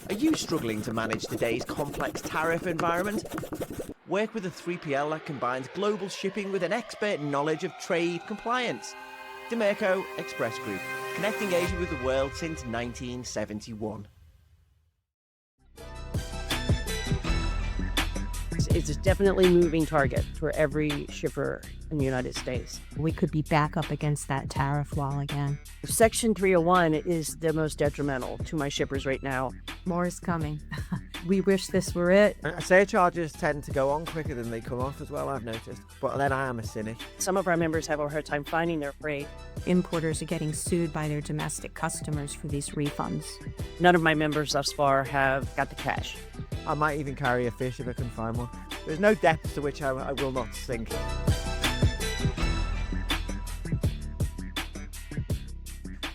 Are you struggling to manage today's complex tariff environment? Work with a 3PL that combines global shipping with an expert knowledge of trade compliance. Dimerco Express Group, connecting Asia with the world since 1971. It's definitely a moving target for every shipper in the United States. We could be back up against that tariff wall again. Section 301 is the most detrimental to my shippers right now. More is coming. We wish this were it. Surcharges tend to go on quicker than they come off as well, I've noticed. But then I am a cynic. Some of our members have a hard time finding their freight. Importers are getting sued by their domestic customers for these refunds. None of my members thus far have got the cash. I might even carry a fish if I can find one. There's no depth to which I will not sink.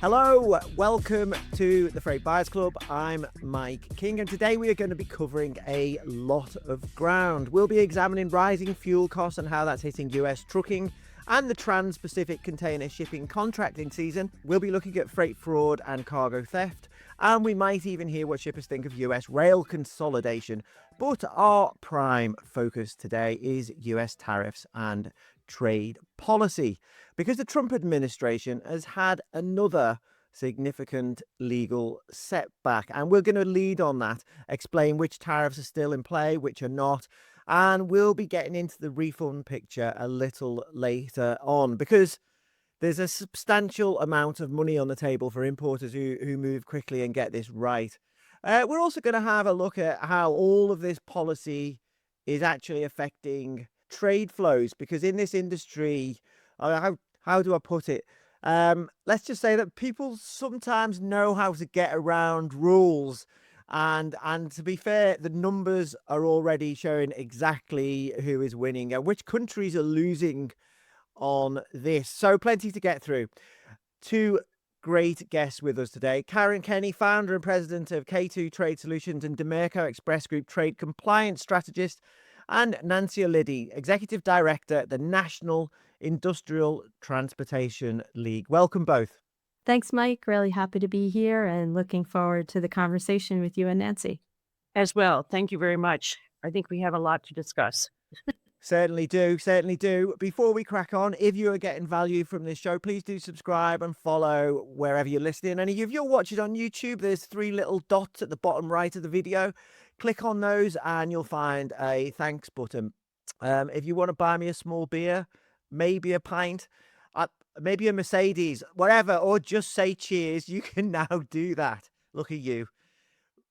Hello, welcome to the Freight Buyers Club. I'm Mike King, and today we are going to be covering a lot of ground. We'll be examining rising fuel costs and how that's hitting US trucking and the Trans-Pacific container shipping contracting season. We'll be looking at freight fraud and cargo theft, and we might even hear what shippers think of US rail consolidation. But our prime focus today is US tariffs and trade policy, because the Trump administration has had another significant legal setback, and we're going to lead on that, explain which tariffs are still in play, which are not, and we'll be getting into the refund picture a little later on, because there's a substantial amount of money on the table for importers who move quickly and get this right. We're also going to have a look at how all of this policy is actually affecting trade flows, because in this industry, how do I put it? Let's just say that people sometimes know how to get around rules, and to be fair, the numbers are already showing exactly who is winning and which countries are losing on this. So plenty to get through. Two great guests with us today: Karen Kenney, founder and president of K2 Trade Solutions and Dimerco Express Group Trade Compliance Strategist, and Nancy O'Liddy, executive director at the National Industrial Transportation League. Welcome both. Thanks, Mike. Really happy to be here and looking forward to the conversation with you and Nancy. As well, thank you very much. I think we have a lot to discuss. Certainly do, certainly do. Before we crack on, if you are getting value from this show, please do subscribe and follow wherever you're listening. And if you're watching on YouTube, there's three little dots at the bottom right of the video. Click on those and you'll find a thanks button. If you want to buy me a small beer, maybe a pint, maybe a Mercedes, whatever, or just say cheers, you can now do that. Look at you.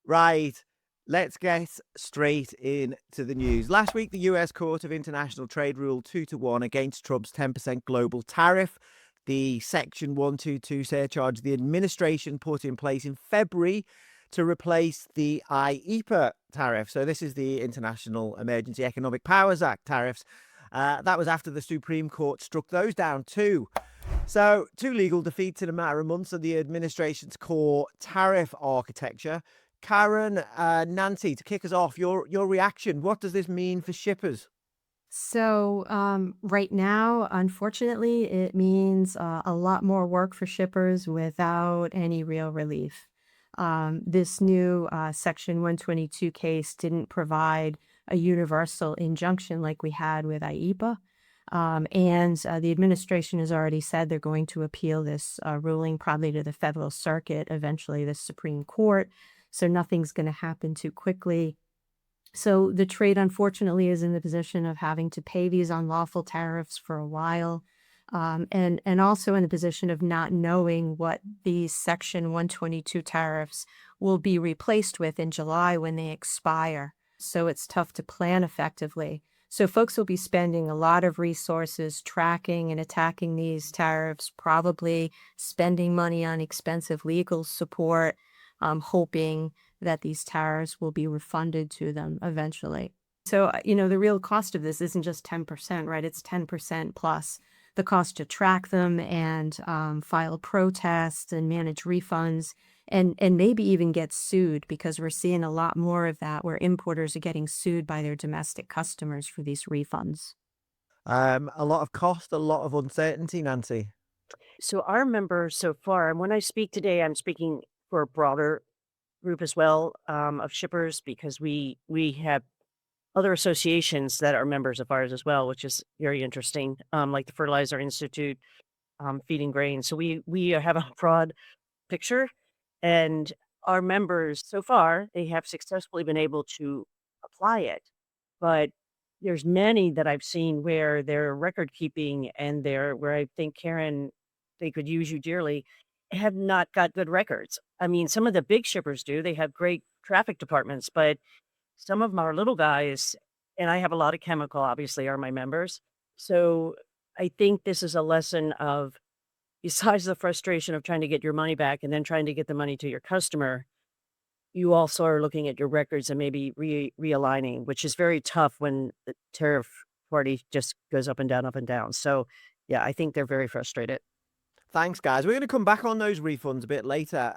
Right. Let's get straight into the news. Last week, the US Court of International Trade ruled 2-1 against Trump's 10% global tariff, the Section 122 surcharge the administration put in place in February to replace the IEEPA tariff. So this is the International Emergency Economic Powers Act tariffs. That was after the Supreme Court struck those down too. So two legal defeats in a matter of months of the administration's core tariff architecture. Karen, Nancy, to kick us off, your reaction. What does this mean for shippers? So right now, unfortunately, it means a lot more work for shippers without any real relief. This new Section 122 case didn't provide a universal injunction like we had with IEEPA. And the administration has already said they're going to appeal this ruling probably to the Federal Circuit, eventually the Supreme Court. So nothing's going to happen too quickly. So the trade, unfortunately, is in the position of having to pay these unlawful tariffs for a while, and also in the position of not knowing what these Section 122 tariffs will be replaced with in July when they expire. So it's tough to plan effectively. So folks will be spending a lot of resources tracking and attacking these tariffs, probably spending money on expensive legal support, hoping that these tariffs will be refunded to them eventually. So, the real cost of this isn't just 10%, right? It's 10% plus the cost to track them and file protests and manage refunds and maybe even get sued, because we're seeing a lot more of that where importers are getting sued by their domestic customers for these refunds. A lot of cost, a lot of uncertainty, Nancy. So our members so far, and when I speak today, I'm speaking for a broader group as well, of shippers, because we have other associations that are members of ours as well, which is very interesting, like the Fertilizer Institute, Feeding Grain. So we have a broad picture, and our members so far, they have successfully been able to apply it. But there's many that I've seen where their record keeping and their where I think, Karen, they could use you dearly, have not got good records. I mean, some of the big shippers do. They have great traffic departments, but some of them are little guys, and I have a lot of chemical, obviously, are my members. So I think this is a lesson of, besides the frustration of trying to get your money back and then trying to get the money to your customer, you also are looking at your records and maybe realigning, which is very tough when the tariff party just goes up and down, up and down. So, yeah, I think they're very frustrated. Thanks, guys. We're going to come back on those refunds a bit later.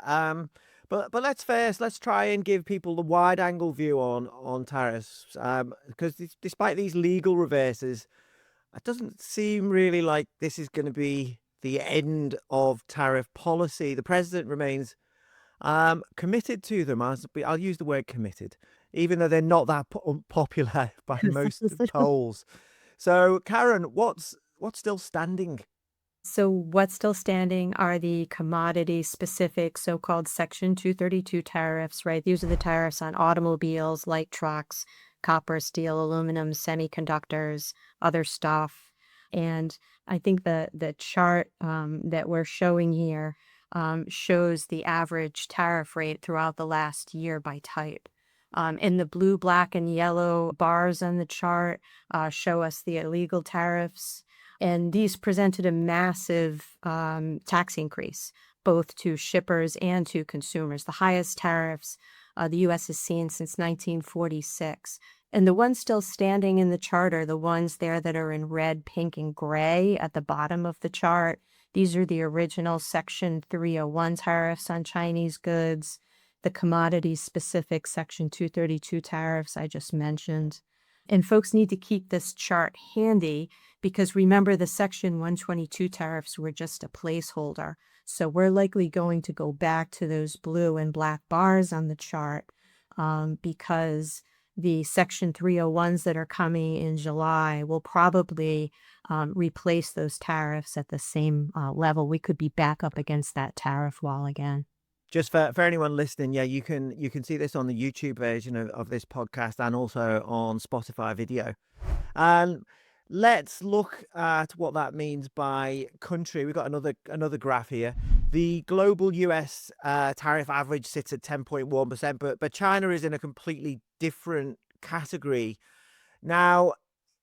But let's try and give people the wide angle view on tariffs. Because despite these legal reverses, it doesn't seem really like this is going to be the end of tariff policy. The president remains committed to them. I'll use the word committed, even though they're not that popular by most polls. So, Karen, what's still standing? So what's still standing are the commodity-specific so-called Section 232 tariffs, right? These are the tariffs on automobiles, light trucks, copper, steel, aluminum, semiconductors, other stuff. And I think the chart that we're showing here shows the average tariff rate throughout the last year by type. And the blue, black, and yellow bars on the chart show us the illegal tariffs. And these presented a massive tax increase, both to shippers and to consumers, the highest tariffs the U.S. has seen since 1946. And the ones still standing in the chart are the ones there that are in red, pink, and gray at the bottom of the chart. These are the original Section 301 tariffs on Chinese goods, the commodity-specific Section 232 tariffs I just mentioned. And folks need to keep this chart handy because remember the Section 122 tariffs were just a placeholder. So we're likely going to go back to those blue and black bars on the chart because the Section 301s that are coming in July will probably replace those tariffs at the same level. We could be back up against that tariff wall again. Just for anyone listening, yeah, you can see this on the YouTube version of this podcast and also on Spotify video. And let's look at what that means by country. We've got another graph here. The global US tariff average sits at 10.1%, but China is in a completely different category. Now,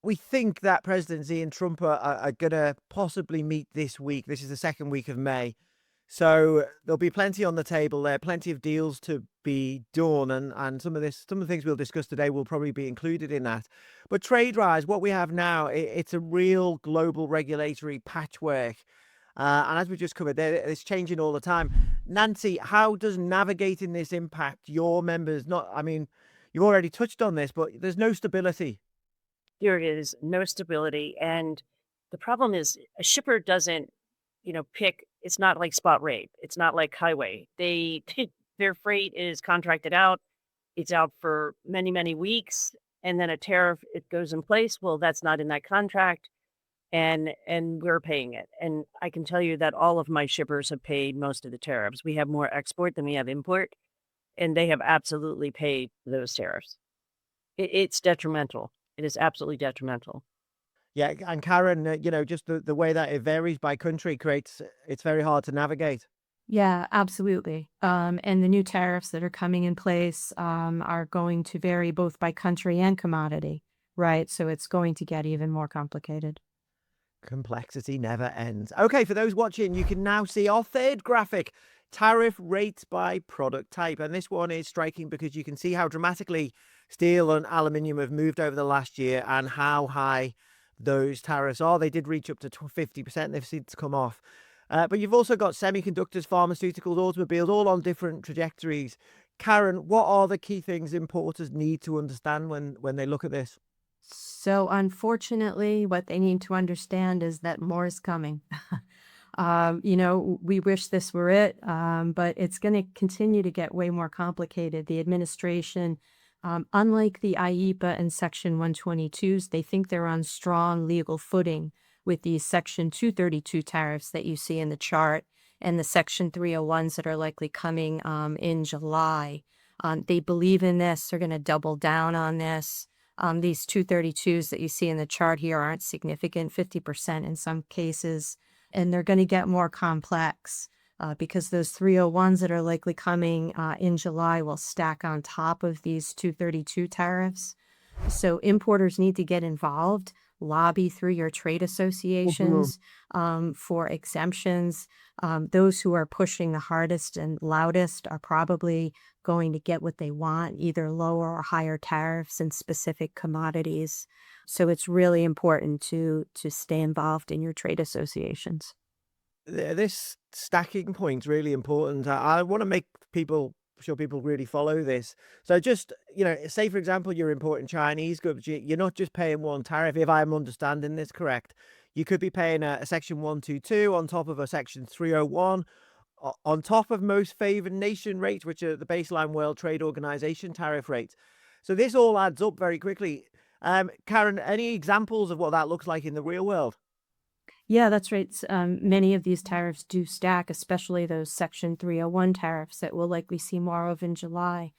we think that President Xi and Trump are going to possibly meet this week. This is the second week of May. So there'll be plenty on the table there, plenty of deals to be done, and some of the things we'll discuss today will probably be included in that. But trade-wise, what we have now, it's a real global regulatory patchwork. And as we just covered, it's changing all the time. Nancy, how does navigating this impact your members? You've already touched on this, but there's no stability. There is no stability. And the problem is a shipper doesn't, pick, it's not like spot rate. It's not like highway. Their freight is contracted out. It's out for many, many weeks. And then a tariff, it goes in place. Well, that's not in that contract. And we're paying it. And I can tell you that all of my shippers have paid most of the tariffs. We have more export than we have import, and they have absolutely paid those tariffs. It's detrimental. It is absolutely detrimental. Yeah, and Karen, just the way that it varies by country it's very hard to navigate. Yeah, absolutely. And the new tariffs that are coming in place are going to vary both by country and commodity, right? So it's going to get even more complicated. Complexity never ends. Okay, for those watching, you can now see our third graphic, tariff rates by product type. And this one is striking because you can see how dramatically steel and aluminium have moved over the last year and how high those tariffs are. They did reach up to 50%. They've since come off. But you've also got semiconductors, pharmaceuticals, automobiles, all on different trajectories. Karen, what are the key things importers need to understand when they look at this? So unfortunately, what they need to understand is that more is coming. We wish this were it, but it's going to continue to get way more complicated. The administration, unlike the IEEPA and Section 122s, they think they're on strong legal footing with these Section 232 tariffs that you see in the chart and the Section 301s that are likely coming in July. They believe in this. They're going to double down on this. These 232s that you see in the chart here aren't significant, 50% in some cases, and they're going to get more complex because those 301s that are likely coming in July will stack on top of these 232 tariffs. So importers need to get involved, lobby through your trade associations for exemptions. Those who are pushing the hardest and loudest are probably going to get what they want, either lower or higher tariffs in specific commodities. So it's really important to stay involved in your trade associations. This stacking point's really important. I want to make sure people really follow this. So just, say for example, you're importing Chinese goods, you're not just paying one tariff. If I'm understanding this correct, you could be paying a Section 122 on top of a Section 301, on top of most favored nation rates, which are the baseline World Trade Organization tariff rates. So this all adds up very quickly. Karen, any examples of what that looks like in the real world? Yeah, that's right. Many of these tariffs do stack, especially those Section 301 tariffs that we'll likely see more of in July.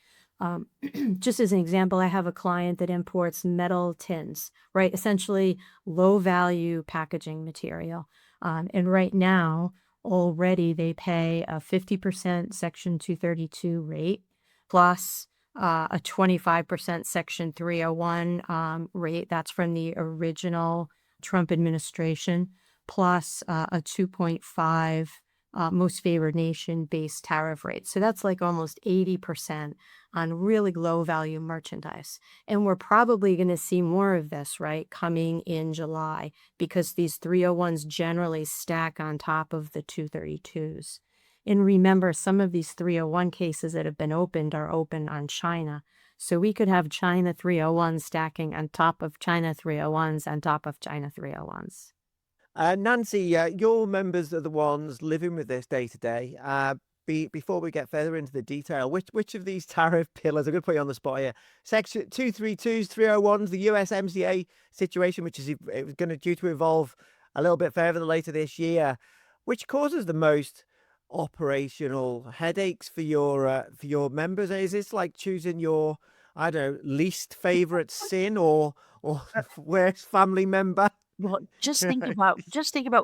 Just as an example, I have a client that imports metal tins, right? Essentially low value packaging material. And right now, already they pay a 50% Section 232 rate plus a 25% Section 301 rate. That's from the original Trump administration, plus a 2.5 most favored nation based tariff rate. So that's like almost 80% on really low value merchandise. And we're probably going to see more of this, right, coming in July, because these 301s generally stack on top of the 232s. And remember, some of these 301 cases that have been opened are open on China. So we could have China 301s stacking on top of China 301s on top of China 301s. Nancy, your members are the ones living with this day to day. Before we get further into the detail, which of these tariff pillars, I'm going to put you on the spot here, Section 232s, 301s, the USMCA situation, which is due to evolve a little bit further later this year, which causes the most operational headaches for your members? Is this like choosing your, I don't know, least favorite sin or worst family member? Well, just think about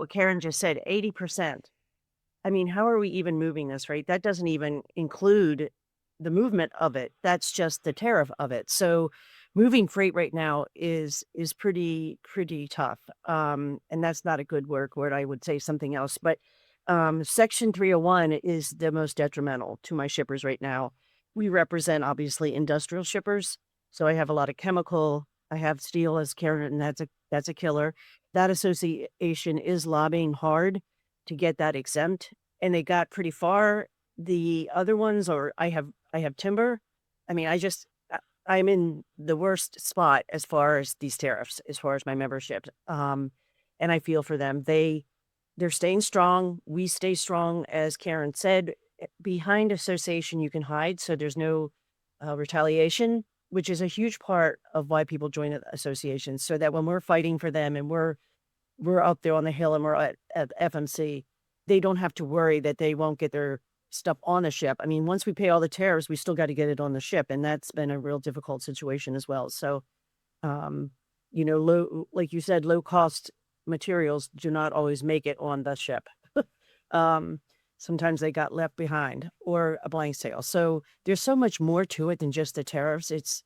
what Karen just said, 80%. I mean, how are we even moving this, right? That doesn't even include the movement of it. That's just the tariff of it. So moving freight right now is pretty tough. And that's not a good word. I would say something else. But Section 301 is the most detrimental to my shippers right now. We represent obviously industrial shippers. So I have a lot of chemical. I have steel, as Karen, and that's a killer. That association is lobbying hard to get that exempt, and they got pretty far. The other ones, or I have timber. I mean, I'm in the worst spot as far as these tariffs, as far as my membership. And I feel for them. They're staying strong. We stay strong, as Karen said. Behind association, you can hide, so there's no retaliation, which is a huge part of why people join associations, so that when we're fighting for them and we're up there on the hill and we're at FMC, they don't have to worry that they won't get their stuff on the ship. I mean, once we pay all the tariffs, we still got to get it on the ship, and that's been a real difficult situation as well. So, like you said, low cost materials do not always make it on the ship. Sometimes they got left behind or a blank sail. So there's so much more to it than just the tariffs. It's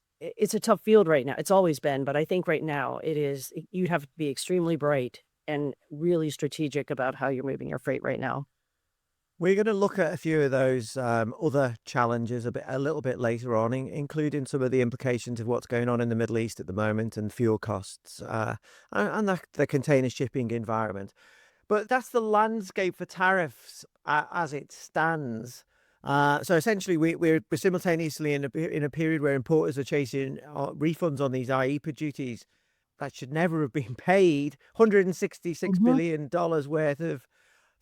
a tough field right now. It's always been, but I think right now it is. You have to be extremely bright and really strategic about how you're moving your freight right now. We're going to look at a few of those other challenges a little bit later on, including some of the implications of what's going on in the Middle East at the moment and fuel costs and the container shipping environment. But that's the landscape for tariffs as it stands. So essentially, we're simultaneously in a period where importers are chasing refunds on these IEEPA duties that should never have been paid. $166 billion worth of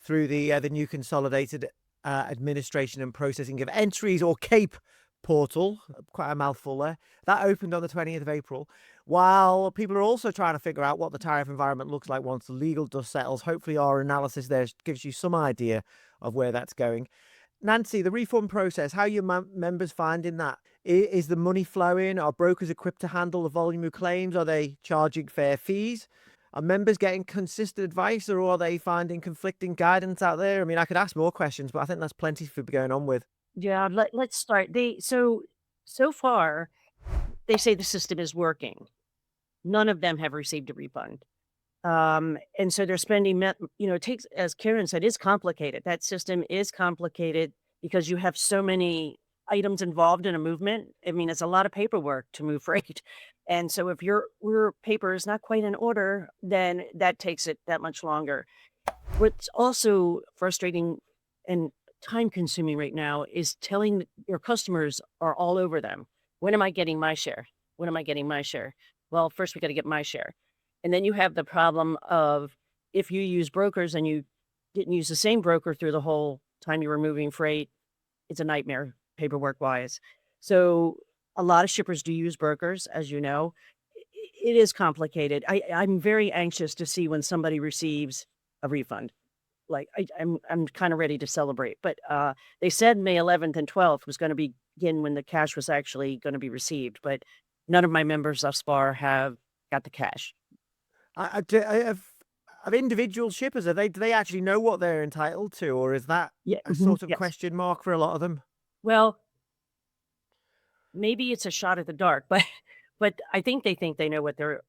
through the new consolidated administration and processing of entries, or CAPE portal, quite a mouthful there. That opened on the 20th of April, while people are also trying to figure out what the tariff environment looks like once the legal dust settles. Hopefully our analysis there gives you some idea of where that's going. Nancy, the refund process, how are your members finding that? Is the money flowing? Are brokers equipped to handle the volume of claims? Are they charging fair fees? Are members getting consistent advice, or are they finding conflicting guidance out there? I mean, I could ask more questions, but I think that's plenty for going on with. Yeah, let's start. So far, they say the system is working. None of them have received a refund. And so they're spending, it takes, as Karen said, it's complicated. That system is complicated because you have so many items involved in a movement. I mean, it's a lot of paperwork to move freight. And so if your paper is not quite in order, then that takes it that much longer. What's also frustrating and time consuming right now is telling your customers are all over them. When am I getting my share? When am I getting my share? Well, first we got to get my share. And then you have the problem of if you use brokers and you didn't use the same broker through the whole time you were moving freight, it's a nightmare paperwork wise. So a lot of shippers do use brokers, as you know. It is complicated. I'm very anxious to see when somebody receives a refund. Like I'm kind of ready to celebrate. But they said May 11th and 12th was going to begin when the cash was actually going to be received. But none of my members thus far have got the cash. Of individual shippers, do they actually know what they're entitled to, or is that a sort of question mark for a lot of them? Well, maybe it's a shot at the dark, but I think they know what they're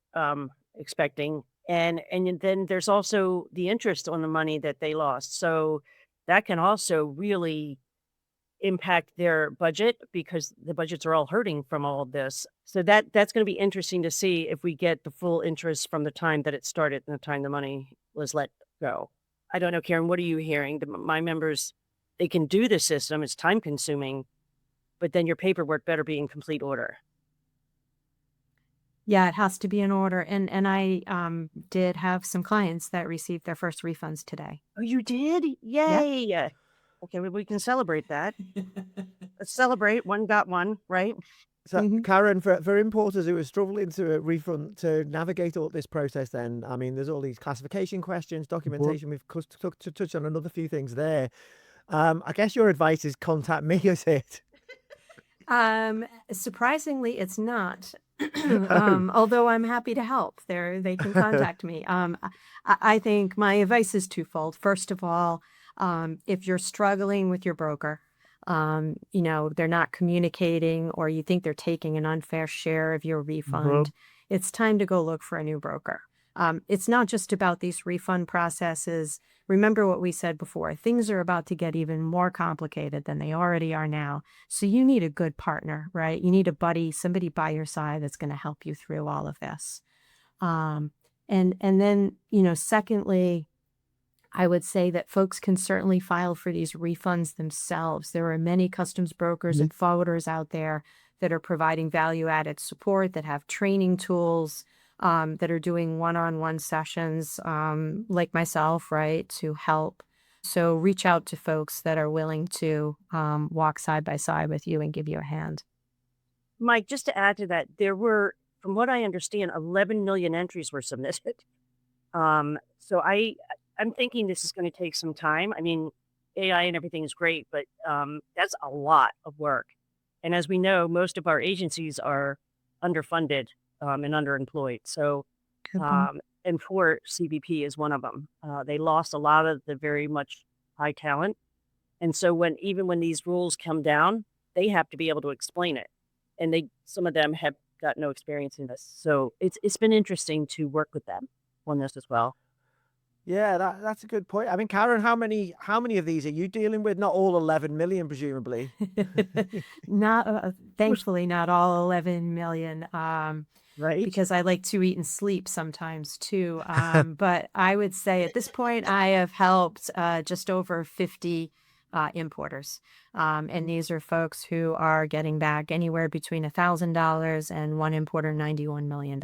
expecting, and then there's also the interest on the money that they lost, so that can also really impact their budget because the budgets are all hurting from all of this. So that's going to be interesting to see if we get the full interest from the time that it started and the time the money was let go. I don't know, Karen, what are you hearing? My members, they can do the system. It's time consuming, but then your paperwork better be in complete order. Yeah, it has to be in order. And I did have some clients that received their first refunds today. Oh, you did? Yeah. Yay. Okay, well, we can celebrate that. Let's celebrate. One got one, right? So, Karen, for importers who are struggling to refund, to navigate all this process, then, I mean, there's all these classification questions, documentation. We've touched on another few things there. I guess your advice is contact me, is it? Surprisingly, it's not. Although I'm happy to help. They can contact me. I think my advice is twofold. First of all, if you're struggling with your broker, they're not communicating, or you think they're taking an unfair share of your refund, it's time to go look for a new broker. It's not just about these refund processes. Remember what we said before, things are about to get even more complicated than they already are now. So you need a good partner, right? You need a buddy, somebody by your side that's going to help you through all of this. And then, secondly, I would say that folks can certainly file for these refunds themselves. There are many customs brokers and forwarders out there that are providing value-added support, that have training tools, that are doing one-on-one sessions, like myself, right, to help. So reach out to folks that are willing to walk side by side with you and give you a hand. Mike, just to add to that, there were, from what I understand, 11 million entries were submitted. So I'm thinking this is going to take some time. I mean, AI and everything is great, but that's a lot of work. And as we know, most of our agencies are underfunded and underemployed. So, and poor CBP is one of them. They lost a lot of the very much high talent. And so even when these rules come down, they have to be able to explain it. And some of them have got no experience in this. So it's been interesting to work with them on this as well. Yeah, that's a good point. I mean, Karen, how many of these are you dealing with? Not all 11 million, presumably. Not thankfully, not all 11 million. Right. Because I like to eat and sleep sometimes too. But I would say at this point, I have helped just over 50 importers. And these are folks who are getting back anywhere between $1,000 and one importer $91 million.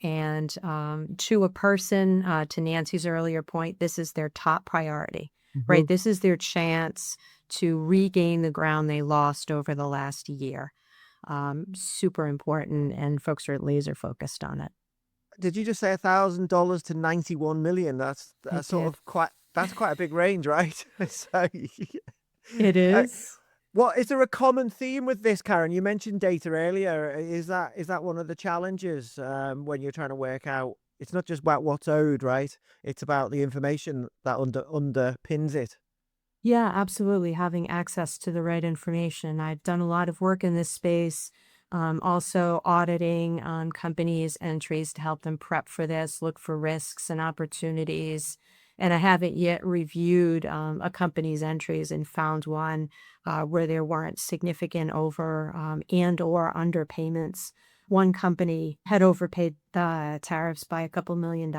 And to a person, to Nancy's earlier point, this is their top priority, right? This is their chance to regain the ground they lost over the last year. Super important, and folks are laser focused on it. Did you just say $1,000 to 91 million? That's sort of that's quite a big range, right? So, It is. well, is there a common theme with this, Karen? You mentioned data earlier. Is that one of the challenges when you're trying to work out? It's not just about what's owed, right? It's about the information that underpins it. Yeah, absolutely. Having access to the right information. I've done a lot of work in this space, also auditing companies' entries to help them prep for this, look for risks and opportunities. And I haven't yet reviewed a company's entries and found one where there weren't significant over and or underpayments. One company had overpaid the tariffs by a couple $1 million.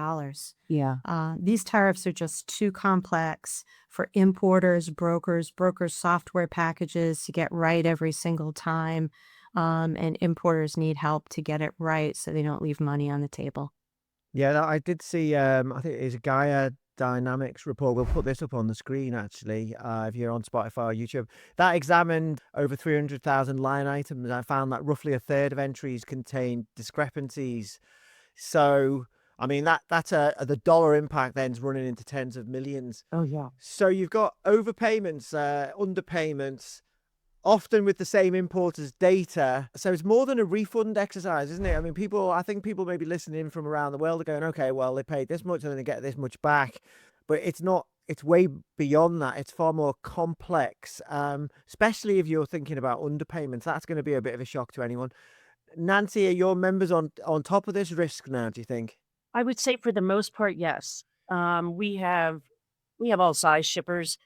Yeah. These tariffs are just too complex for importers, brokers software packages to get right every single time. And importers need help to get it right so they don't leave money on the table. Yeah, I did see. I think it's a Gaia Dynamics report. We'll put this up on the screen actually, if you're on Spotify or YouTube. That examined over 300,000 line items. I found that roughly a third of entries contained discrepancies. So, I mean, that's the dollar impact then's running into tens of millions. Oh, yeah. So you've got overpayments, underpayments, often with the same importer's data. So it's more than a refund exercise, isn't it? I mean, I think people may be listening from around the world are going, okay, well, they paid this much and then they get this much back. But it's not, it's way beyond that. It's far more complex, especially if you're thinking about underpayments. That's going to be a bit of a shock to anyone. Nancy, are your members on top of this risk now, do you think? I would say for the most part, yes. We have all size shippers,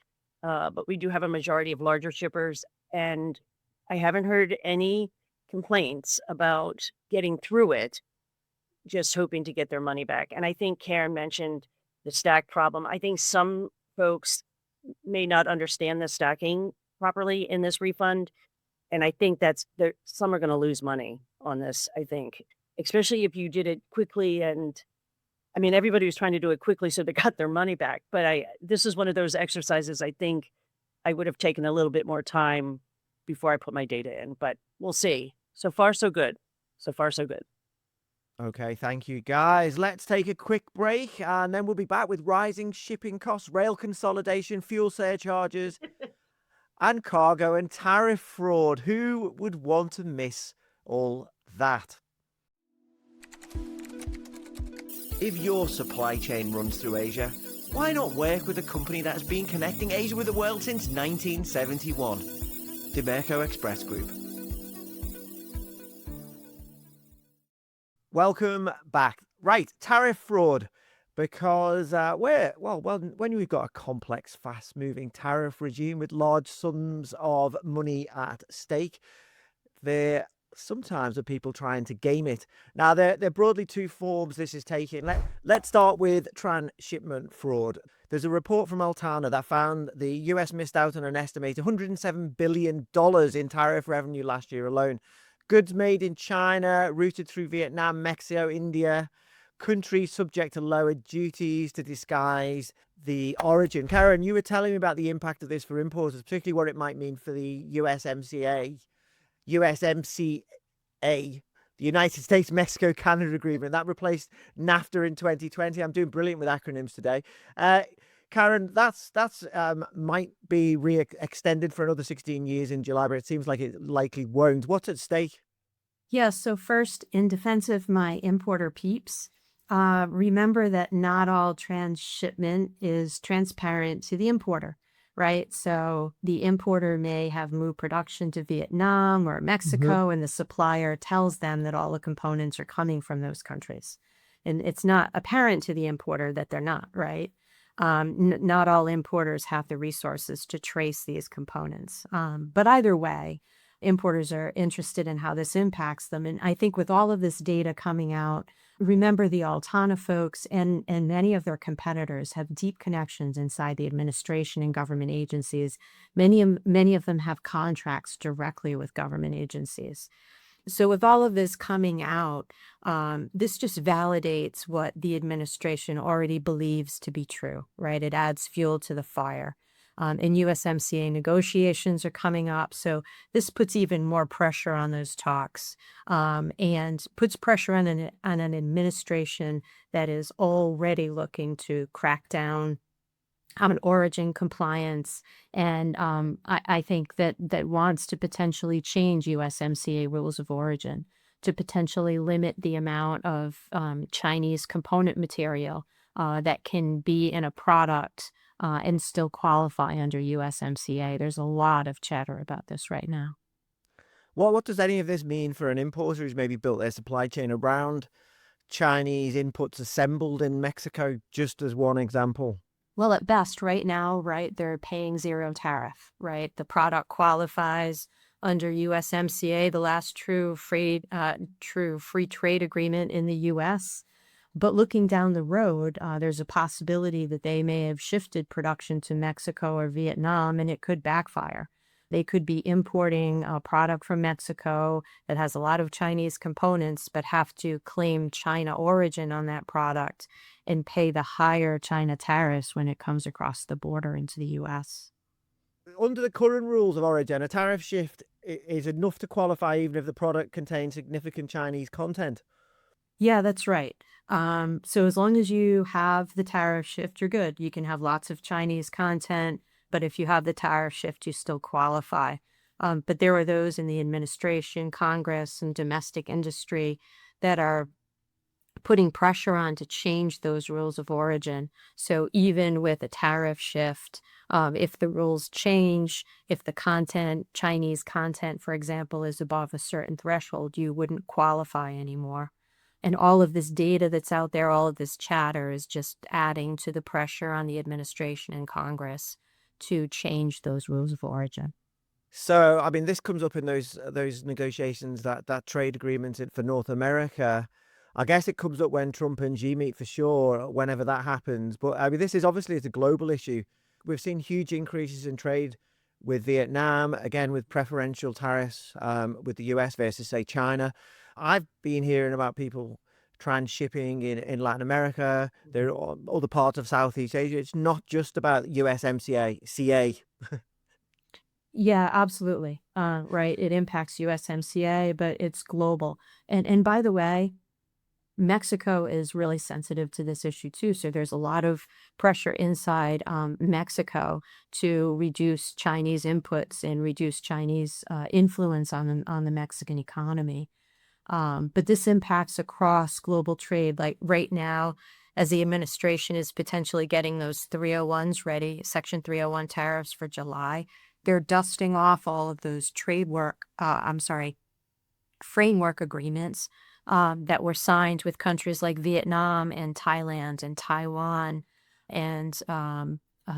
but we do have a majority of larger shippers, and I haven't heard any complaints about getting through it, just hoping to get their money back. And I think Karen mentioned the stack problem. I think some folks may not understand the stacking properly in this refund. And I think some are going to lose money on this, I think, especially if you did it quickly. And I mean, everybody was trying to do it quickly so they got their money back. But this is one of those exercises I think I would have taken a little bit more time before I put my data in. But we'll see. So far, so good. So far, so good. Okay, thank you, guys. Let's take a quick break, and then we'll be back with rising shipping costs, rail consolidation, fuel surcharges, and cargo and tariff fraud. Who would want to miss all that? If your supply chain runs through Asia, why not work with a company that has been connecting Asia with the world since 1971? Dimerco Express Group. Welcome back. Right, tariff fraud. Because when we've got a complex, fast-moving tariff regime with large sums of money at stake, there sometimes are people trying to game it. Now, there are broadly two forms this is taking. Let's start with transshipment fraud. There's a report from Altana that found the US missed out on an estimated $107 billion in tariff revenue last year alone. Goods made in China, routed through Vietnam, Mexico, India, countries subject to lower duties to disguise the origin. Karen, you were telling me about the impact of this for importers, particularly what it might mean for the USMCA, the United States Mexico Canada Agreement that replaced NAFTA in 2020. I'm doing brilliant with acronyms today. Karen, that's might be extended for another 16 years in July, but it seems like it likely won't. What's at stake? Yeah, so first, in defense of my importer peeps, remember that not all transshipment is transparent to the importer, right? So the importer may have moved production to Vietnam or Mexico, and the supplier tells them that all the components are coming from those countries. And it's not apparent to the importer that they're not, right? Not all importers have the resources to trace these components. But either way, importers are interested in how this impacts them. And I think with all of this data coming out, remember the Altana folks and many of their competitors have deep connections inside the administration and government agencies. Many of them have contracts directly with government agencies. So with all of this coming out, this just validates what the administration already believes to be true, right? It adds fuel to the fire. And USMCA negotiations are coming up. So this puts even more pressure on those talks, and puts pressure on an administration that is already looking to crack down on origin compliance, and I think that wants to potentially change USMCA rules of origin to potentially limit the amount of Chinese component material that can be in a product and still qualify under USMCA. There's a lot of chatter about this right now. What does any of this mean for an importer who's maybe built their supply chain around Chinese inputs assembled in Mexico, just as one example? Well, at best, right now, right, they're paying zero tariff, right? The product qualifies under USMCA, the last true free trade agreement in the U.S. But looking down the road, there's a possibility that they may have shifted production to Mexico or Vietnam, and it could backfire. They could be importing a product from Mexico that has a lot of Chinese components, but have to claim China origin on that product and pay the higher China tariffs when it comes across the border into the U.S. Under the current rules of origin, a tariff shift is enough to qualify even if the product contains significant Chinese content. Yeah, that's right. So as long as you have the tariff shift, you're good. You can have lots of Chinese content, but if you have the tariff shift, you still qualify. But there are those in the administration, Congress, and domestic industry that are putting pressure on to change those rules of origin. So even with a tariff shift, if the rules change, if the content, Chinese content, for example, is above a certain threshold, you wouldn't qualify anymore. And all of this data that's out there, all of this chatter is just adding to the pressure on the administration and Congress to change those rules of origin. So, I mean, this comes up in those negotiations, that trade agreement for North America. I guess it comes up when Trump and Xi meet for sure, whenever that happens. But I mean, this is obviously it's a global issue. We've seen huge increases in trade with Vietnam, again with preferential tariffs with the US versus, say, China. I've been hearing about people transshipping in Latin America. There are other parts of Southeast Asia. It's not just about USMCA, CA. Yeah, absolutely. Right. It impacts USMCA, but it's global. And by the way, Mexico is really sensitive to this issue too. So there's a lot of pressure inside Mexico to reduce Chinese inputs and reduce Chinese influence on the Mexican economy. But this impacts across global trade. Like right now, as the administration is potentially getting those 301s ready, Section 301 tariffs for July, they're dusting off all of those framework agreements that were signed with countries like Vietnam and Thailand and Taiwan and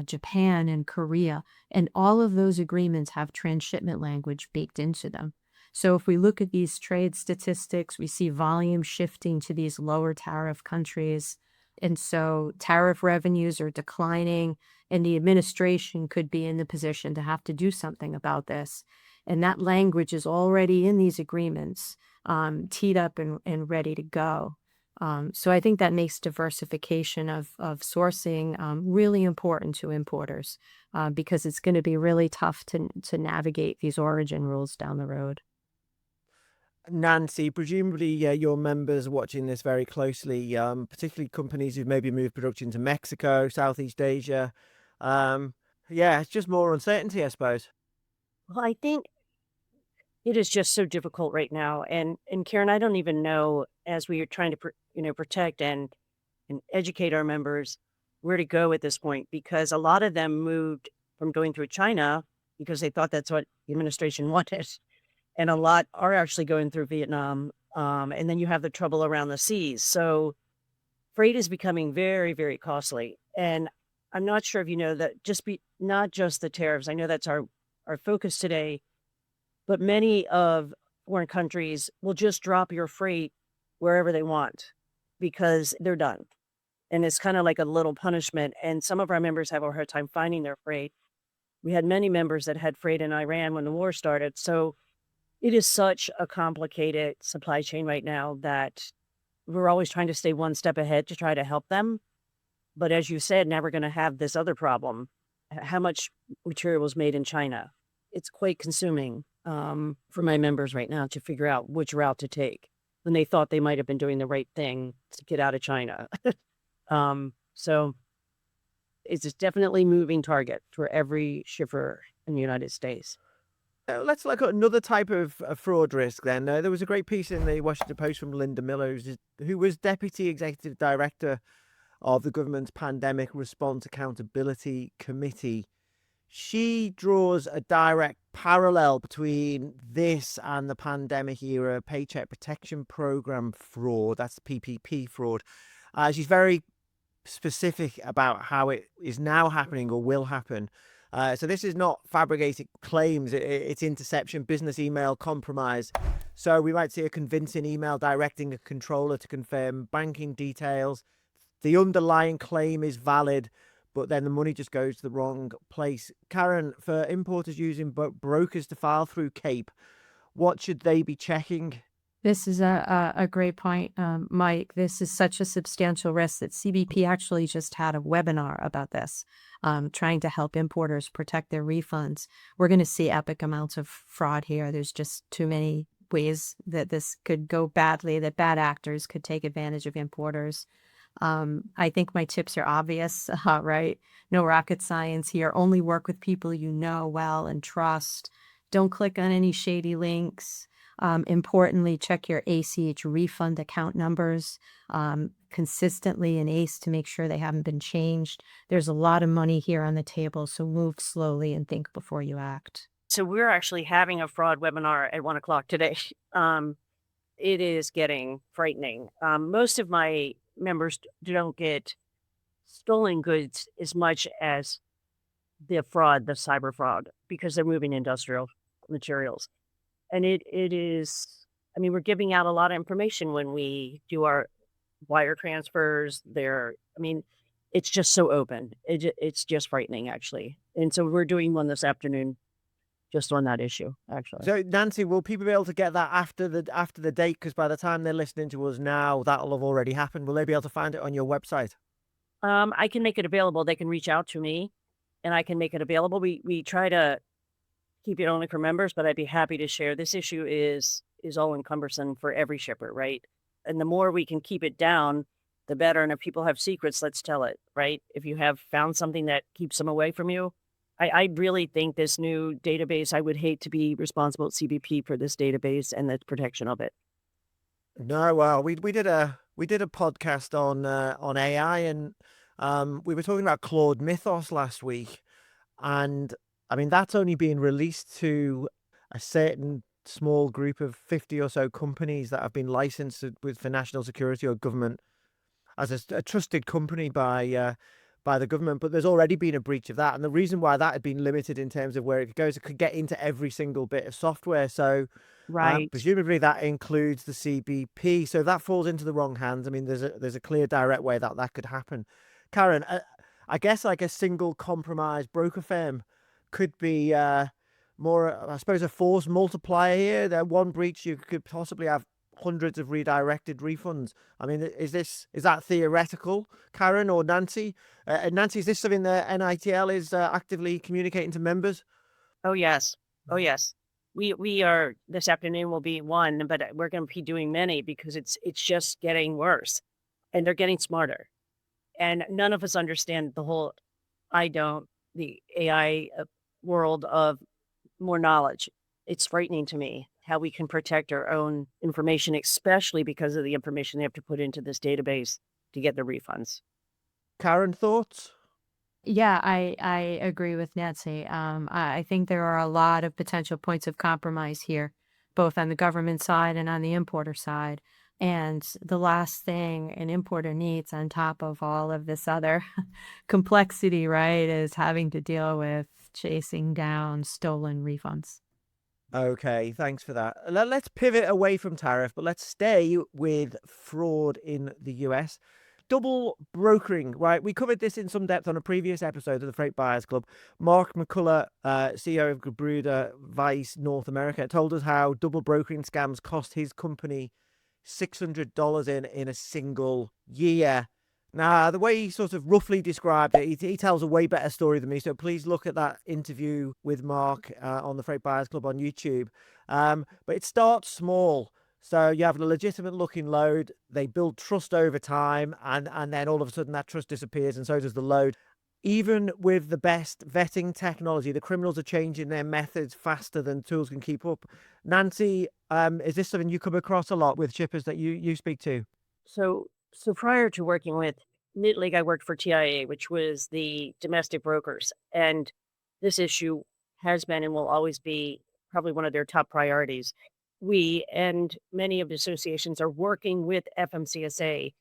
Japan and Korea. And all of those agreements have transshipment language baked into them. So if we look at these trade statistics, we see volume shifting to these lower tariff countries. And so tariff revenues are declining, and the administration could be in the position to have to do something about this. And that language is already in these agreements, teed up and ready to go. So I think that makes diversification of sourcing really important to importers because it's going to be really tough to navigate these origin rules down the road. Nancy, presumably your members are watching this very closely, particularly companies who've maybe moved production to Mexico, Southeast Asia. Yeah, it's just more uncertainty, I suppose. Well, I think it is just so difficult right now. And Karen, I don't even know as we are trying to protect and educate our members where to go at this point because a lot of them moved from going through China because they thought that's what the administration wanted. And a lot are actually going through Vietnam. And then you have the trouble around the seas. So freight is becoming very, very costly. And I'm not sure if you know that not just the tariffs. I know that's our focus today, but many of foreign countries will just drop your freight wherever they want because they're done. And it's kind of like a little punishment. And some of our members have a hard time finding their freight. We had many members that had freight in Iran when the war started. So It is such a complicated supply chain right now that we're always trying to stay one step ahead to try to help them. But as you said, now we're going to have this other problem. How much material was made in China? It's quite consuming for my members right now to figure out which route to take when they thought they might have been doing the right thing to get out of China. So it's a definitely moving target for every shipper in the United States. Let's look at another type of fraud risk then. There was a great piece in the Washington Post from Linda Miller, who was Deputy Executive Director of the government's Pandemic Response Accountability Committee. She draws a direct parallel between this and the pandemic era Paycheck Protection Program fraud. That's PPP fraud. She's very specific about how it is now happening or will happen. So this is not fabricated claims, it's interception, business email compromise. So we might see a convincing email directing a controller to confirm banking details. The underlying claim is valid, but then the money just goes to the wrong place. Karen, for importers using brokers to file through CAPE, what should they be checking? This is a great point, Mike. This is such a substantial risk that CBP actually just had a webinar about this, trying to help importers protect their refunds. We're going to see epic amounts of fraud here. There's just too many ways that this could go badly, that bad actors could take advantage of importers. I think my tips are obvious, right? No rocket science here. Only work with people you know well and trust. Don't click on any shady links. Importantly, check your ACH refund account numbers consistently in ACE to make sure they haven't been changed. There's a lot of money here on the table, so move slowly and think before you act. So we're actually having a fraud webinar at 1 o'clock today. It is getting frightening. Most of my members don't get stolen goods as much as the fraud, the cyber fraud, because they're moving industrial materials. And it is, I mean, we're giving out a lot of information when we do our wire transfers there. I mean, it's just so open. It's just frightening, actually. And so we're doing one this afternoon just on that issue, actually. So, Nancy, will people be able to get that after the date? Because by the time they're listening to us now, that'll have already happened. Will they be able to find it on your website? I can make it available. They can reach out to me, and I can make it available. We try to keep it only for members, but I'd be happy to share. This issue is all encumbersome for every shipper, right? And the more we can keep it down, the better. And if people have secrets, let's tell it, right? If you have found something that keeps them away from you, I really think this new database, I would hate to be responsible at CBP for this database and the protection of it. No, well, we did a podcast on AI, and we were talking about Claude Mythos last week, and I mean that's only being released to a certain small group of 50 or so companies that have been licensed for national security or government as a trusted company by the government. But there's already been a breach of that, and the reason why that had been limited in terms of where it goes, it could get into every single bit of software. So Right. presumably that includes the CBP. So if that falls into the wrong hands, I mean, there's a clear direct way that could happen. Karen, I guess like a single compromised broker firm could be more, I suppose, a force multiplier here. That one breach, you could possibly have hundreds of redirected refunds. I mean, is that theoretical, Karen or Nancy? Nancy, is this something that NITL is actively communicating to members? Oh, yes. Oh, yes. We are, this afternoon will be one, but we're going to be doing many because it's just getting worse and they're getting smarter. And none of us understand the AI world of more knowledge. It's frightening to me how we can protect our own information, especially because of the information they have to put into this database to get the refunds. Karen, thoughts? Yeah, I agree with Nancy. I think there are a lot of potential points of compromise here, both on the government side and on the importer side. And the last thing an importer needs on top of all of this other complexity, right, is having to deal with chasing down stolen refunds. Okay, thanks for that. Let's pivot away from tariff, but let's stay with fraud in the US. double brokering, right? We covered this in some depth on a previous episode of the Freight Buyers Club. Mark McCullough, CEO of Gebruder Weiss North America, told us how double brokering scams cost his company $600 in a single year. Now, the way he sort of roughly described it, he tells a way better story than me. So please look at that interview with Mark on the Freight Buyers Club on YouTube. But it starts small. So you have a legitimate looking load. They build trust over time, and then all of a sudden that trust disappears, and so does the load. Even with the best vetting technology, the criminals are changing their methods faster than tools can keep up. Nancy, is this something you come across a lot with shippers that you speak to? So prior to working with NITL, I worked for TIA, which was the domestic brokers. And this issue has been and will always be probably one of their top priorities. We and many of the associations are working with FMCSA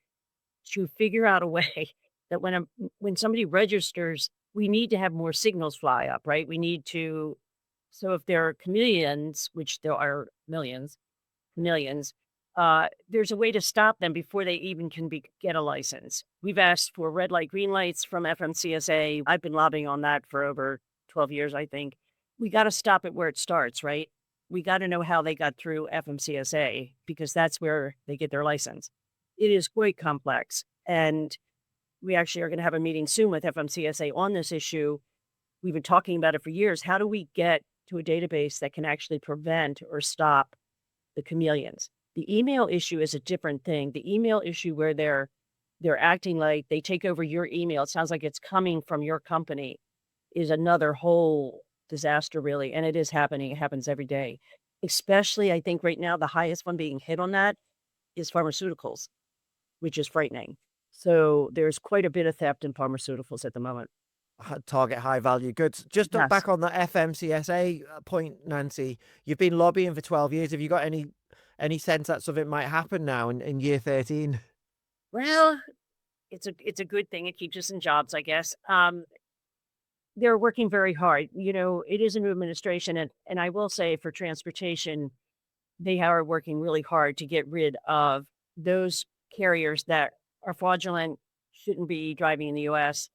to figure out a way that when somebody registers, we need to have more signals fly up, right? We need to, so if there are chameleons, which there are millions, there's a way to stop them before they even can get a license. We've asked for red light, green lights from FMCSA. I've been lobbying on that for over 12 years, I think. We got to stop it where it starts, right? We got to know how they got through FMCSA because that's where they get their license. It is quite complex. And we actually are going to have a meeting soon with FMCSA on this issue. We've been talking about it for years. How do we get to a database that can actually prevent or stop the chameleons? The email issue is a different thing. The email issue where they're acting like they take over your email, it sounds like it's coming from your company, is another whole disaster, really. And it is happening. It happens every day. Especially, I think right now, the highest one being hit on that is pharmaceuticals, which is frightening. So there's quite a bit of theft in pharmaceuticals at the moment. Target high value goods. Just Yes. back on the FMCSA point, Nancy, you've been lobbying for 12 years. Have you got any sense that something might happen now in year 13? Well, it's a good thing. It keeps us in jobs, I guess. They're working very hard. You know, it is a new administration, and I will say for transportation, they are working really hard to get rid of those carriers that are fraudulent, shouldn't be driving in the U.S.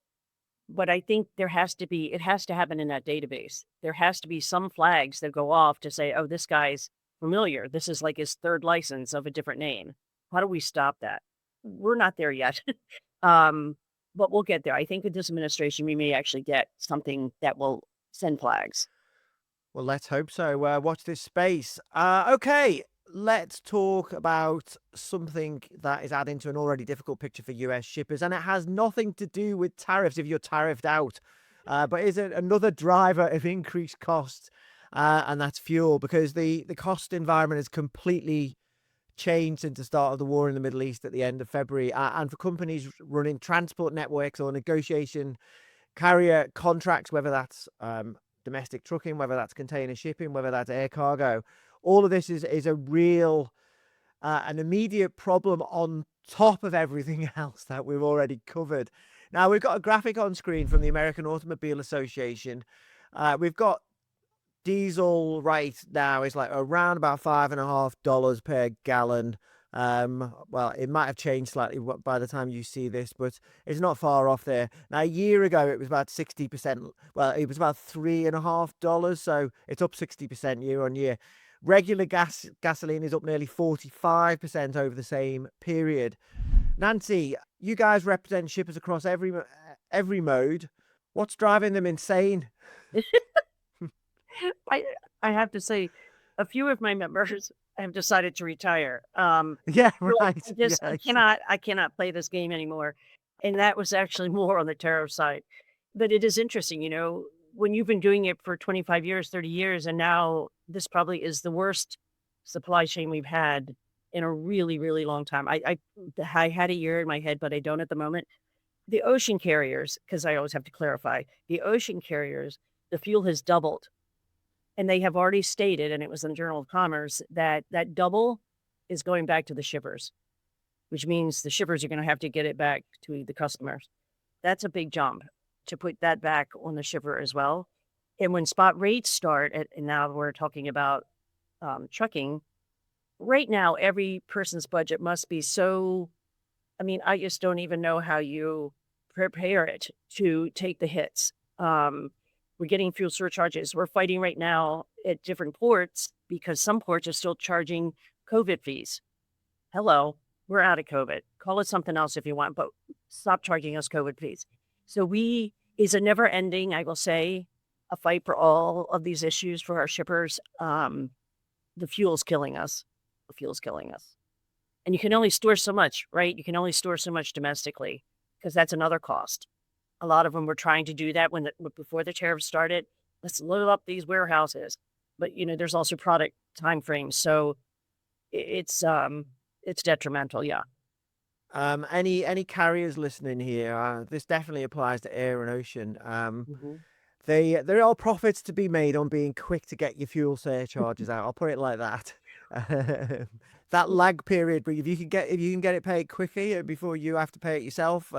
But I think it has to happen in that database. There has to be some flags that go off to say, oh, this guy's familiar. This is like his third license of a different name. How do we stop that? We're not there yet. But we'll get there. I think with this administration, we may actually get something that will send flags. Well, let's hope so. Watch this space. Okay, let's talk about something that is adding to an already difficult picture for US shippers, and it has nothing to do with tariffs if you're tariffed out, but is another driver of increased costs, and that's fuel, because the cost environment has completely changed since the start of the war in the Middle East at the end of February. And for companies running transport networks or negotiation carrier contracts, whether that's domestic trucking, whether that's container shipping, whether that's air cargo, all of this is a real, an immediate problem on top of everything else that we've already covered. Now, we've got a graphic on screen from the American Automobile Association. We've got diesel right now is like around about $5.50 per gallon. Well, it might have changed slightly by the time you see this, but it's not far off there. Now, a year ago, it was about 60%. Well, it was about $3.50, so it's up 60% year on year. Regular gasoline is up nearly 45% over the same period. Nancy, you guys represent shippers across every mode. What's driving them insane? I have to say, a few of my members have decided to retire. Yeah, They're like, right. I cannot play this game anymore. And that was actually more on the tariff side. But it is interesting, you know, when you've been doing it for 25 years, 30 years, and now this probably is the worst supply chain we've had in a really, really long time. I had a year in my head, but I don't at the moment. The ocean carriers, because I always have to clarify, the ocean carriers, the fuel has doubled. And they have already stated, and it was in the Journal of Commerce, that that double is going back to the shippers, which means the shippers are going to have to get it back to the customers. That's a big jump to put that back on the shipper as well. And when spot rates start, and now we're talking about trucking, right now, every person's budget must be so I mean, I just don't even know how you prepare it to take the hits. We're getting fuel surcharges. We're fighting right now at different ports because some ports are still charging COVID fees. Hello, we're out of COVID. Call it something else if you want, but stop charging us COVID fees. So it's a never ending, I will say, a fight for all of these issues for our shippers. The fuel's killing us. The fuel's killing us. And you can only store so much, right? You can only store so much domestically because that's another cost. A lot of them were trying to do that before the tariffs started. Let's load up these warehouses. But there's also product time frames. So it's detrimental, yeah. Any carriers listening here? This definitely applies to air and ocean. Mhm. There are profits to be made on being quick to get your fuel surcharges out. I'll put it like that. That lag period, but if you can get it paid quickly before you have to pay it yourself,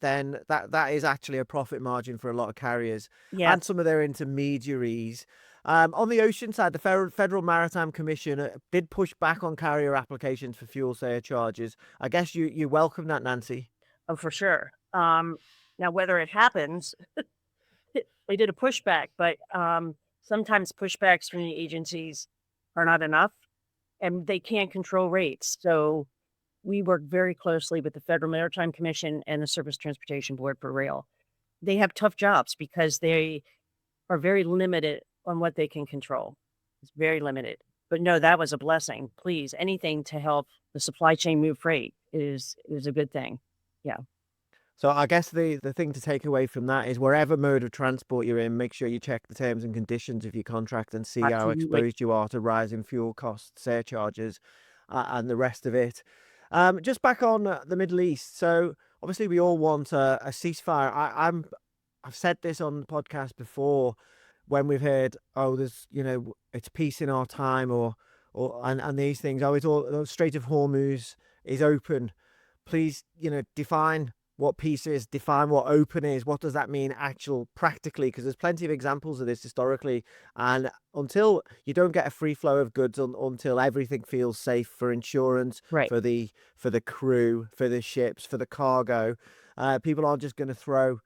then that is actually a profit margin for a lot of carriers Yeah, and some of their intermediaries. On the ocean side, the Federal Maritime Commission did push back on carrier applications for fuel surcharges. I guess you welcome that, Nancy. oh, for sure. Now, whether it happens, they did a pushback, but sometimes pushbacks from the agencies are not enough and they can't control rates. So we work very closely with the Federal Maritime Commission and the Surface Transportation Board for rail. They have tough jobs because they are very limited on what they can control. It's very limited. But no, that was a blessing. Please, anything to help the supply chain move freight is a good thing. Yeah, So I guess the thing to take away from that is wherever mode of transport you're in, make sure you check the terms and conditions of your contract and see how absolutely. exposed you are to rising fuel costs, surcharges, and the rest of it. Just back on the Middle East. So obviously we all want a ceasefire. I've said this on the podcast before when we've heard, oh, there's it's peace in our time, and these things. Oh, it's all the Strait of Hormuz is open. Please, define what peace is, define what open is. What does that mean practically? Because there's plenty of examples of this historically. And until you don't get a free flow of goods, until everything feels safe for insurance, Right. for the crew, for the ships, for the cargo, people aren't just going to throw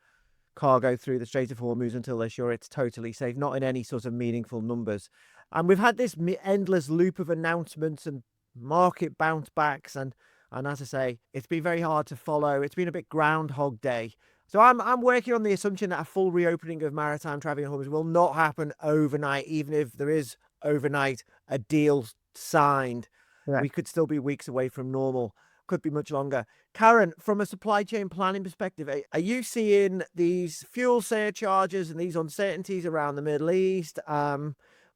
cargo through the Strait of Hormuz until they're sure it's totally safe, not in any sort of meaningful numbers. And we've had this endless loop of announcements and market bounce backs, and as I say, it's been very hard to follow. It's been a bit Groundhog Day. So I'm working on the assumption that a full reopening of maritime traffic in Hormuz will not happen overnight, even if there is overnight a deal signed. We Correct. could still be weeks away from normal. Could be much longer. Karen, from a supply chain planning perspective, are you seeing these fuel surcharges and these uncertainties around the Middle East?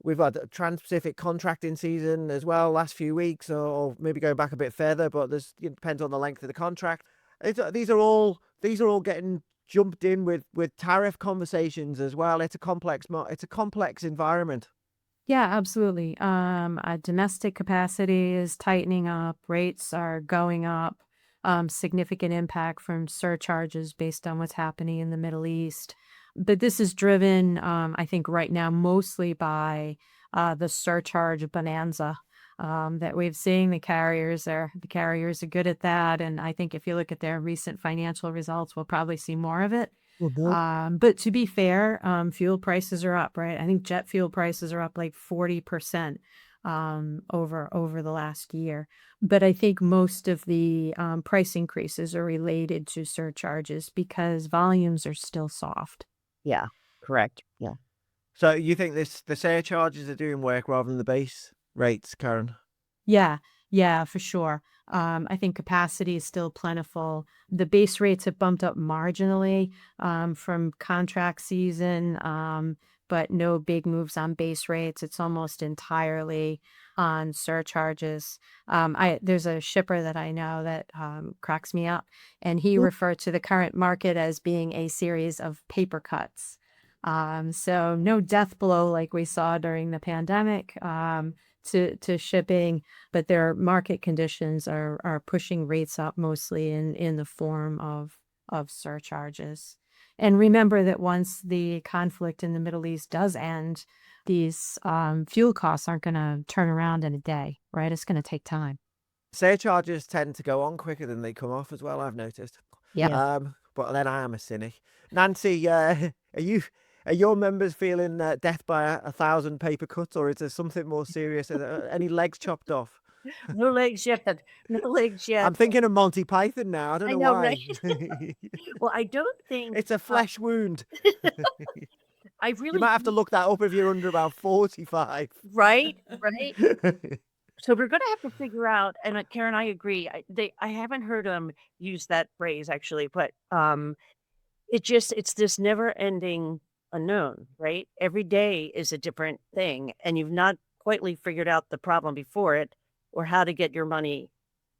We've had a Trans-Pacific contracting season as well last few weeks, or maybe going back a bit further, but it depends on the length of the contract. These are all getting jumped in with tariff conversations as well. It's a complex environment. Yeah, absolutely. Domestic capacity is tightening up, rates are going up, significant impact from surcharges based on what's happening in the Middle East. But this is driven, I think, right now mostly by the surcharge bonanza that we've seen. The carriers are good at that, and I think if you look at their recent financial results, we'll probably see more of it. Mhm. But to be fair, fuel prices are up, right? I think jet fuel prices are up like 40% over the last year. But I think most of the price increases are related to surcharges because volumes are still soft. Yeah, correct. Yeah. So you think the surcharges are doing work rather than the base rates, Karen? Yeah, yeah, for sure. I think capacity is still plentiful. The base rates have bumped up marginally from contract season, but no big moves on base rates. It's almost entirely on surcharges. There's a shipper that I know that cracks me up, and he referred to the current market as being a series of paper cuts. So no death blow like we saw during the pandemic. To shipping, but their market conditions are pushing rates up mostly in the form of surcharges. And remember that once the conflict in the Middle East does end, these fuel costs aren't going to turn around in a day, right? It's going to take time. Surcharges tend to go on quicker than they come off as well, I've noticed. Yep. Yeah. But then I am a cynic. Nancy, are your members feeling death by a thousand paper cuts, or is there something more serious? Are there any legs chopped off? No legs yet. No legs yet. I'm thinking of Monty Python now. I don't I know know, right? why. Well, I don't think It's a flesh wound. I You really might have to look that up if you're under about 45. right, right. So we're gonna have to figure out, and Karen, I agree. I haven't heard them use that phrase actually, but it's this never ending unknown, right? Every day is a different thing, and you've not quietly figured out the problem before it, or how to get your money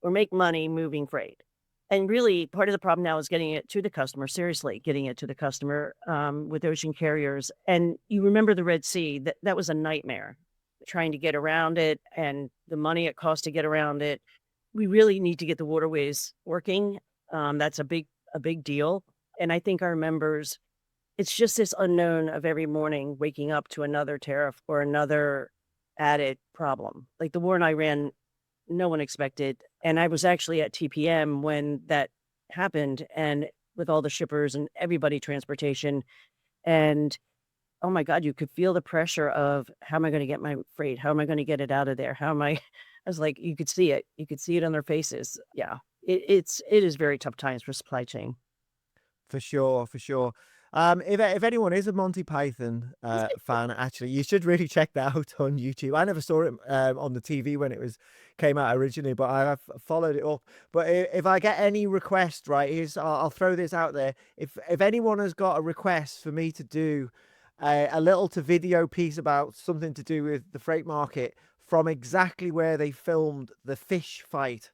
or make money moving freight. And really, part of the problem now is getting it to the customer. Seriously, getting it to the customer with ocean carriers. And you remember the Red Sea? That was a nightmare. Trying to get around it and the money it costs to get around it. We really need to get the waterways working. That's a big deal. And I think our members, it's just this unknown of every morning waking up to another tariff or another added problem. Like the war in Iran, no one expected. And I was actually at TPM when that happened, and with all the shippers and everybody transportation. And oh my God, you could feel the pressure of how am I going to get my freight? How am I going to get it out of there? How am I? I was like, you could see it. You could see it on their faces. Yeah. It is very tough times for supply chain. For sure, for sure. If anyone is a Monty Python fan, actually, you should really check that out on YouTube. I never saw it on the TV when it came out originally, but I've followed it up. But if I get any request, right, I'll throw this out there. If anyone has got a request for me to do a little to video piece about something to do with the freight market from exactly where they filmed the fish fight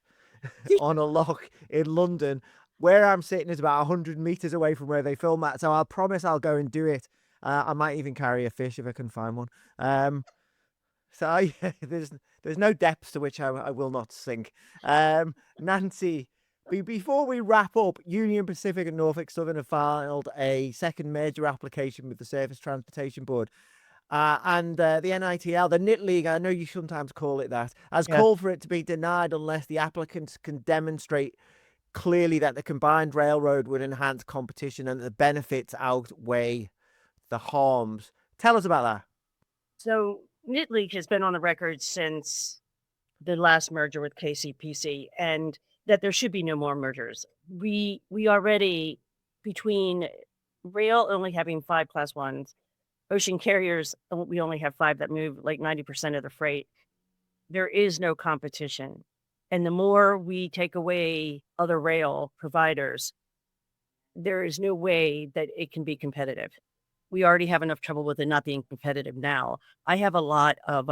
on a lock in London. Where I'm sitting is about 100 meters away from where they film that, so I'll promise I'll go and do it. I might even carry a fish if I can find one. So yeah, there's no depths to which I will not sink. Nancy, before we wrap up, Union Pacific and Norfolk Southern have filed a second merger application with the Surface Transportation Board. And the NITL, the NIT League, I know you sometimes call it that, has Yeah. called for it to be denied unless the applicants can demonstrate clearly that the combined railroad would enhance competition and the benefits outweigh the harms. Tell us about that. So NITL has been on the record since the last merger with KCPC, and that there should be no more mergers. We already, between rail only having 5 class ones, ocean carriers, we only have 5 that move like 90% of the freight. There is no competition. And the more we take away other rail providers, there is no way that it can be competitive. We already have enough trouble with it not being competitive now. I have a lot of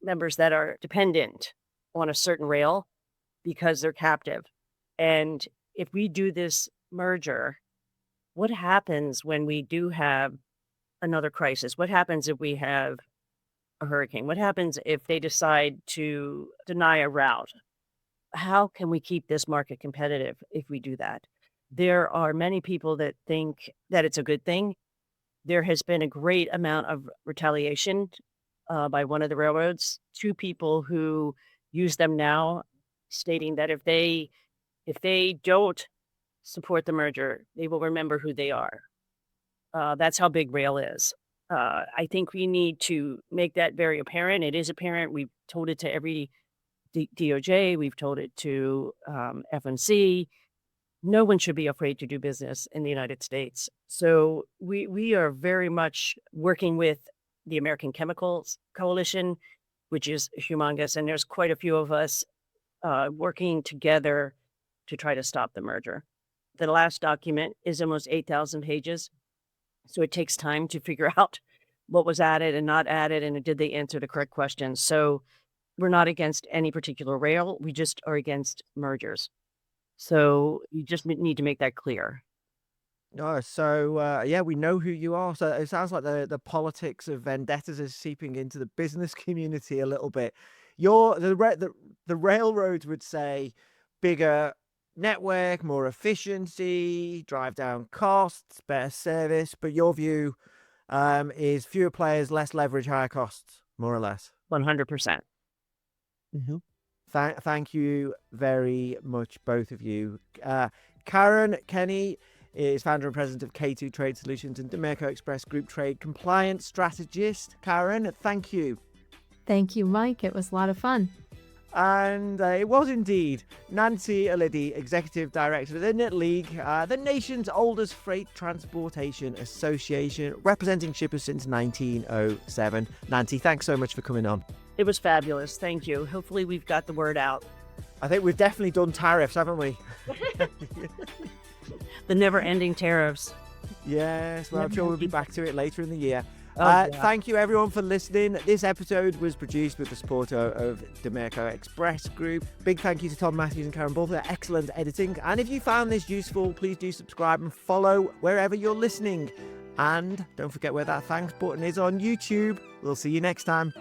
members that are dependent on a certain rail because they're captive. And if we do this merger, what happens when we do have another crisis? What happens if we have a hurricane? What happens if they decide to deny a route? How can we keep this market competitive if we do that? There are many people that think that it's a good thing. There has been a great amount of retaliation by one of the railroads to people who use them now, stating that if they don't support the merger, they will remember who they are. That's how big rail is. I think we need to make that very apparent. It is apparent. We've told it to every DOJ. We've told it to FMC. No one should be afraid to do business in the United States. So we are very much working with the American Chemicals Coalition, which is humongous. And there's quite a few of us working together to try to stop the merger. The last document is almost 8,000 pages. So it takes time to figure out what was added and not added, and did they answer the correct questions. So we're not against any particular rail. We just are against mergers. So you just need to make that clear. Oh, so yeah, we know who you are. So it sounds like the politics of vendettas is seeping into the business community a little bit. The railroads would say bigger network, more efficiency, drive down costs, better service. But your view is fewer players, less leverage, higher costs, more or less. 100%. Mm-hmm. Thank you very much, both of you. Karen Kenney is founder and president of K2 Trade Solutions and Dimerco Express Group Trade Compliance Strategist. Karen, thank you. Thank you, Mike. It was a lot of fun. And it was indeed Nancy Alidi, Executive Director of the NITL League, the nation's oldest freight transportation association, representing shippers since 1907. Nancy, thanks so much for coming on. It was fabulous. Thank you. Hopefully we've got the word out. I think we've definitely done tariffs, haven't we? The never-ending tariffs. Yes, well, I'm sure we'll be back to it later in the year. Yeah. Thank you, everyone, for listening. This episode was produced with the support of Dimerco Express Group. Big thank you to Tom Matthews and Karen Bull for their excellent editing. And if you found this useful, please do subscribe and follow wherever you're listening. And don't forget where that thanks button is on YouTube. We'll see you next time.